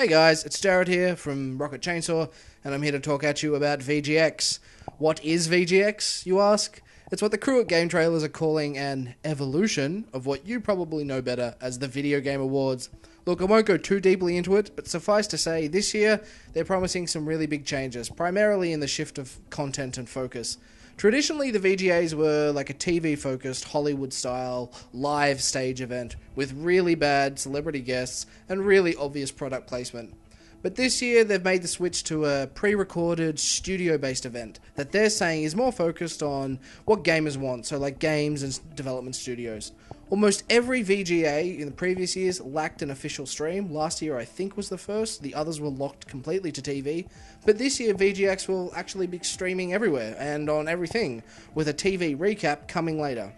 Hey guys, it's Jared here from Rocket Chainsaw, and I'm here to talk at you about VGX. What is VGX, you ask? It's what the crew at Game Trailers are calling an evolution of what you probably know better as the Video Game Awards. Look, I won't go too deeply into it, but suffice to say, this year, they're promising some really big changes, primarily in the shift of content and focus. Traditionally, the VGAs were like a TV-focused, Hollywood-style, live stage event with really bad celebrity guests and really obvious product placement. But this year, they've made the switch to a pre-recorded, studio-based event that they're saying is more focused on what gamers want, so like games and development studios. Almost every VGA in the previous years lacked an official stream. Last year, I think, was the first. The others were locked completely to TV. But this year, VGX will actually be streaming everywhere and on everything, with a TV recap coming later.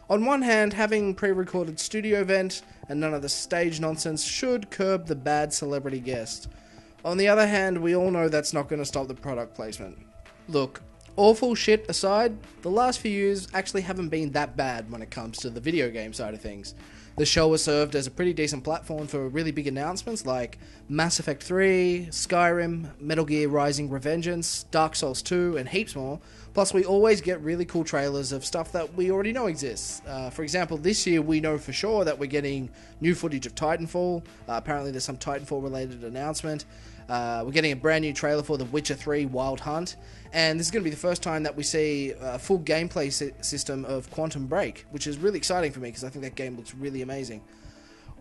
On one hand, having pre-recorded studio event and none of the stage nonsense should curb the bad celebrity guest. On the other hand, we all know that's not going to stop the product placement. Look, awful shit aside, the last few years actually haven't been that bad when it comes to the video game side of things. The show has served as a pretty decent platform for really big announcements like Mass Effect 3, Skyrim, Metal Gear Rising: Revengeance, Dark Souls 2, and heaps more. Plus, we always get really cool trailers of stuff that we already know exists. For example, this year we know for sure that we're getting new footage of Titanfall. Apparently there's some Titanfall-related announcement. We're getting a brand new trailer for The Witcher 3 Wild Hunt, and this is going to be the first time that we see a full gameplay system of Quantum Break, which is really exciting for me because I think that game looks really amazing.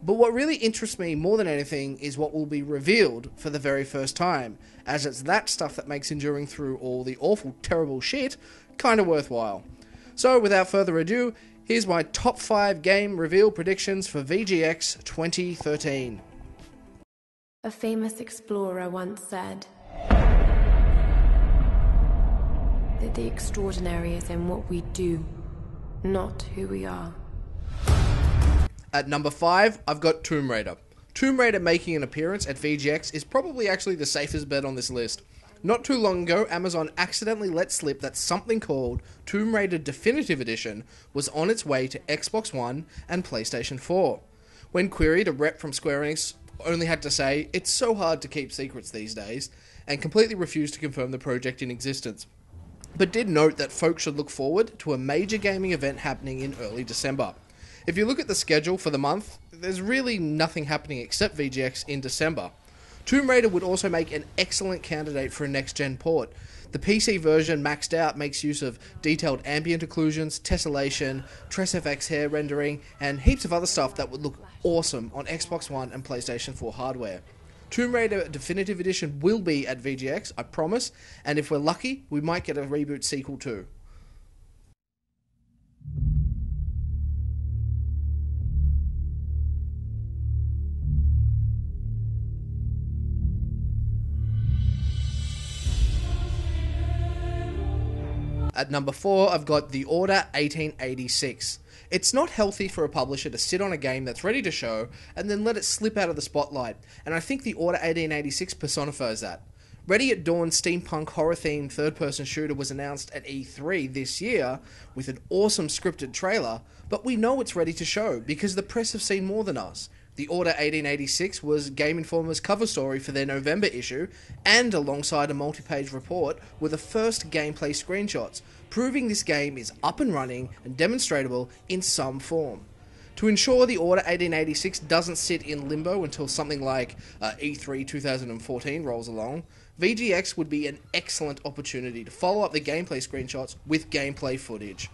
But what really interests me more than anything is what will be revealed for the very first time, as it's that stuff that makes enduring through all the awful, terrible shit kind of worthwhile. So, without further ado, here's my top 5 game reveal predictions for VGX 2013. A famous explorer once said that the extraordinary is in what we do, not who we are. At number 5, I've got Tomb Raider. Tomb Raider making an appearance at VGX is probably actually the safest bet on this list. Not too long ago, Amazon accidentally let slip that something called Tomb Raider Definitive Edition was on its way to Xbox One and PlayStation 4. When queried, a rep from Square Enix only had to say, "It's so hard to keep secrets these days," and completely refused to confirm the project in existence. But did note that folks should look forward to a major gaming event happening in early December. If you look at the schedule for the month, there's really nothing happening except VGX in December. Tomb Raider would also make an excellent candidate for a next-gen port. The PC version maxed out makes use of detailed ambient occlusions, tessellation, TressFX hair rendering, and heaps of other stuff that would look awesome on Xbox One and PlayStation 4 hardware. Tomb Raider Definitive Edition will be at VGX, I promise, and if we're lucky, we might get a reboot sequel too. At number 4, I've got The Order 1886. It's not healthy for a publisher to sit on a game that's ready to show and then let it slip out of the spotlight, and I think The Order 1886 personifies that. Ready at Dawn's steampunk horror-themed third-person shooter was announced at E3 this year with an awesome scripted trailer, but we know it's ready to show because the press have seen more than us. The Order 1886 was Game Informer's cover story for their November issue, and alongside a multi-page report were the first gameplay screenshots, proving this game is up and running and demonstratable in some form. To ensure The Order 1886 doesn't sit in limbo until something like E3 2014 rolls along, VGX would be an excellent opportunity to follow up the gameplay screenshots with gameplay footage.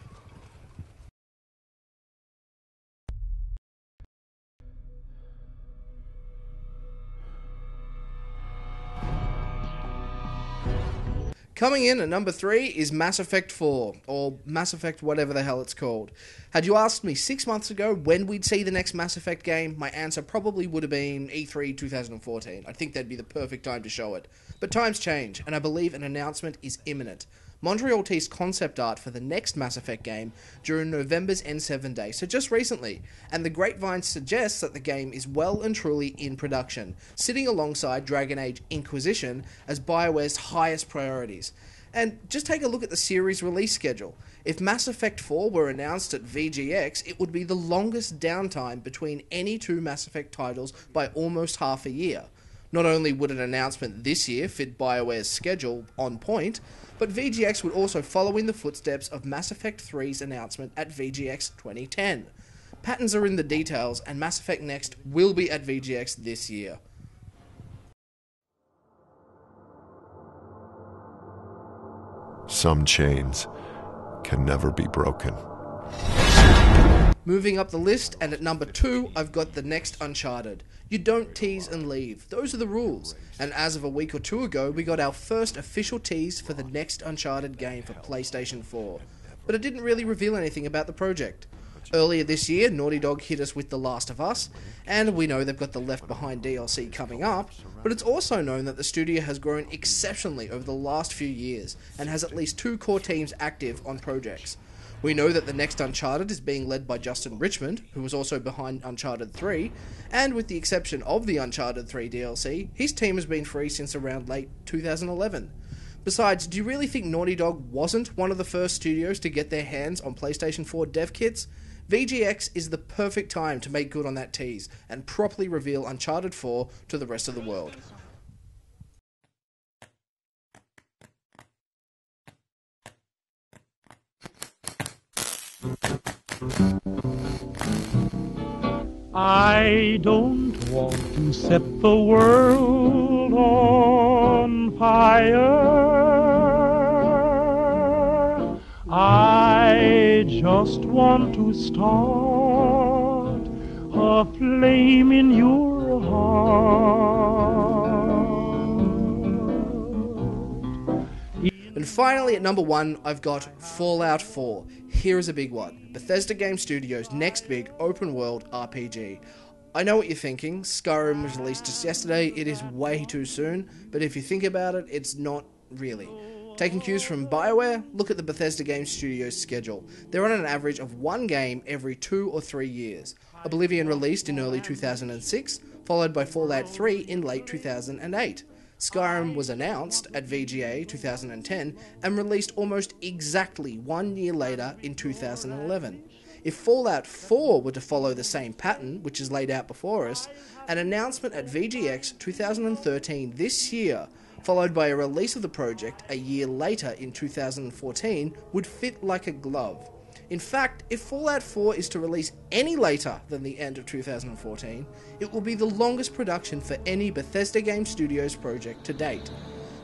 Coming in at number 3 is Mass Effect 4, or Mass Effect whatever the hell it's called. Had you asked me 6 months ago when we'd see the next Mass Effect game, my answer probably would have been E3 2014. I think that'd be the perfect time to show it. But times change, and I believe an announcement is imminent. Montreal teased concept art for the next Mass Effect game during November's N7 Day, so just recently, and the grapevine suggests that the game is well and truly in production, sitting alongside Dragon Age Inquisition as BioWare's highest priorities. And just take a look at the series release schedule. If Mass Effect 4 were announced at VGX, it would be the longest downtime between any two Mass Effect titles by almost half a year. Not only would an announcement this year fit BioWare's schedule on point, but VGX would also follow in the footsteps of Mass Effect 3's announcement at VGX 2010. Patterns are in the details, and Mass Effect Next will be at VGX this year. Some chains can never be broken. Moving up the list, and at number 2, I've got the next Uncharted. You don't tease and leave. Those are the rules. And as of a week or two ago, we got our first official tease for the next Uncharted game for PlayStation 4. But it didn't really reveal anything about the project. Earlier this year, Naughty Dog hit us with The Last of Us, and we know they've got the Left Behind DLC coming up, but it's also known that the studio has grown exceptionally over the last few years, and has at least 2 core teams active on projects. We know that the next Uncharted is being led by Justin Richmond, who was also behind Uncharted 3, and with the exception of the Uncharted 3 DLC, his team has been free since around late 2011. Besides, do you really think Naughty Dog wasn't one of the first studios to get their hands on PlayStation 4 dev kits? VGX is the perfect time to make good on that tease and properly reveal Uncharted 4 to the rest of the world. I don't want to set the world on fire. I just want to start a flame in your heart. And finally, at number 1, I've got Fallout 4. Here is a big one. Bethesda Game Studios' next big open-world RPG. I know what you're thinking. Skyrim was released just yesterday. It is way too soon. But if you think about it, it's not really. Taking cues from BioWare, look at the Bethesda Game Studios' schedule. They're on an average of 1 game every 2 or 3 years. Oblivion released in early 2006, followed by Fallout 3 in late 2008. Skyrim was announced at VGA 2010 and released almost exactly 1 year later in 2011. If Fallout 4 were to follow the same pattern, which is laid out before us, an announcement at VGX 2013 this year, followed by a release of the project a year later in 2014, would fit like a glove. In fact, if Fallout 4 is to release any later than the end of 2014, it will be the longest production for any Bethesda Game Studios project to date.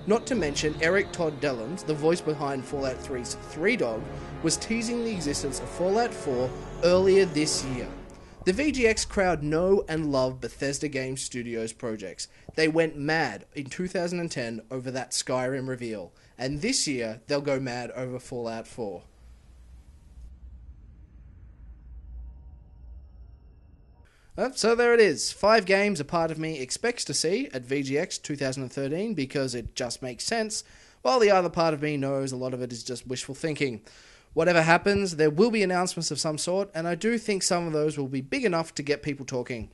Not to mention, Eric Todd Dellums, the voice behind Fallout 3's Three Dog, was teasing the existence of Fallout 4 earlier this year. The VGX crowd know and love Bethesda Game Studios projects. They went mad in 2010 over that Skyrim reveal, and this year they'll go mad over Fallout 4. So there it is. 5 games a part of me expects to see at VGX 2013 because it just makes sense, while the other part of me knows a lot of it is just wishful thinking. Whatever happens, there will be announcements of some sort, and I do think some of those will be big enough to get people talking.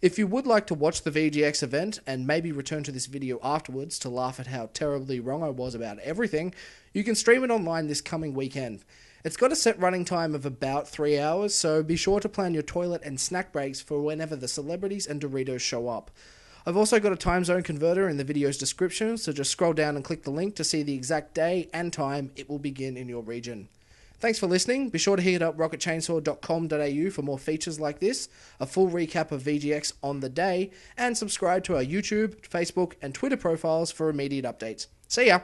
If you would like to watch the VGX event and maybe return to this video afterwards to laugh at how terribly wrong I was about everything, you can stream it online this coming weekend. It's got a set running time of about 3 hours, so be sure to plan your toilet and snack breaks for whenever the celebrities and Doritos show up. I've also got a time zone converter in the video's description, so just scroll down and click the link to see the exact day and time it will begin in your region. Thanks for listening. Be sure to hit up rocketchainsaw.com.au for more features like this, a full recap of VGX on the day, and subscribe to our YouTube, Facebook, and Twitter profiles for immediate updates. See ya!